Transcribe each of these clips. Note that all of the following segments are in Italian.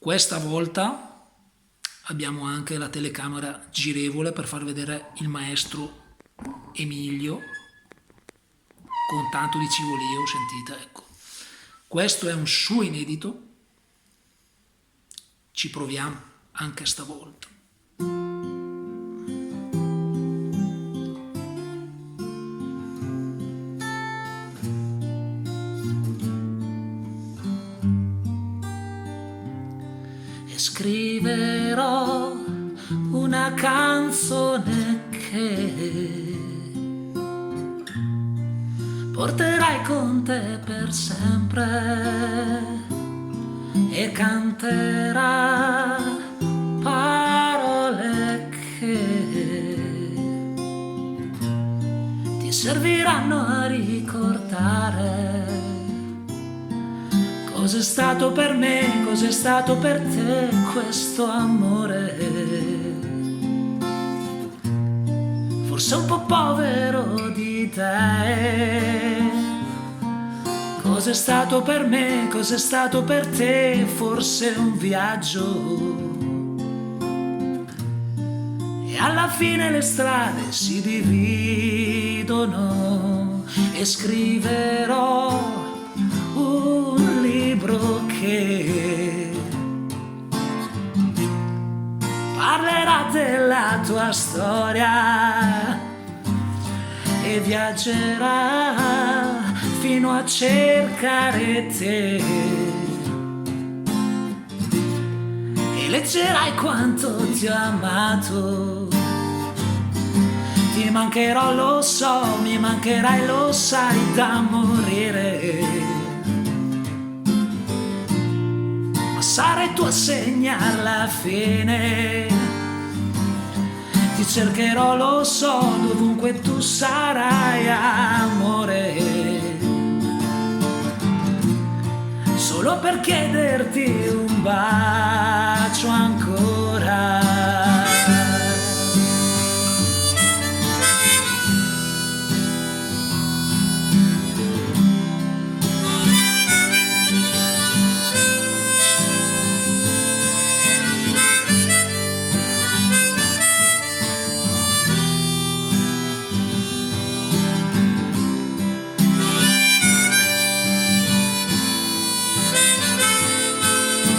Questa volta abbiamo anche la telecamera girevole per far vedere il maestro Emilio con tanto di civolio, sentite, ecco. Questo è un suo inedito, ci proviamo anche stavolta. E scriverò una canzone che porterai con te per sempre e canterà parole che ti serviranno a ricordare cos'è stato per me, cos'è stato per te questo amore. Forse un po' povero di te. Cos'è stato per me, cos'è stato per te, forse un viaggio. E alla fine le strade si dividono e scriverò un libro che parlerà della tua storia e viaggerà fino a cercare te e leggerai quanto ti ho amato. Ti mancherò, lo so, mi mancherai, lo sai, da morire, ma sarai tu a segnare la fine. Ti cercherò, lo so, dovunque tu sarai, amore, solo per chiederti un bacio ancora.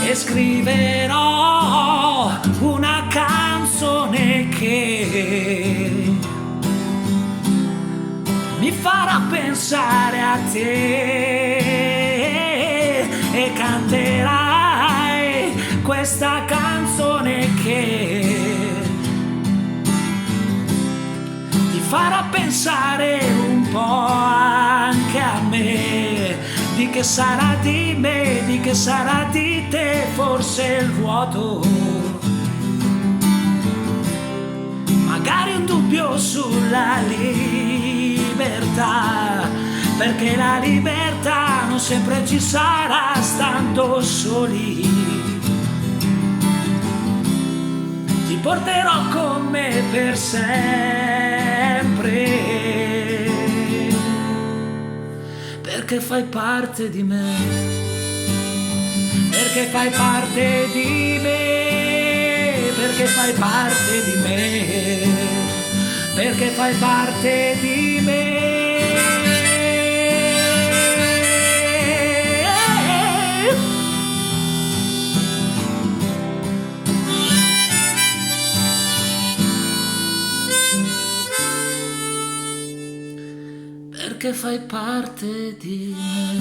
E scriverò una canzone che mi farà pensare a te e canterai questa canzone che ti farà pensare un po' anche a me. Di che sarà di me, di che sarà di te, forse il vuoto, magari un dubbio sulla libertà, perché la libertà non sempre ci sarà stando soli. Ti porterò con me per sempre, perché fai parte di me, perché fai parte di me, perché fai parte di me, perché fai parte di me. Perché fai parte di me.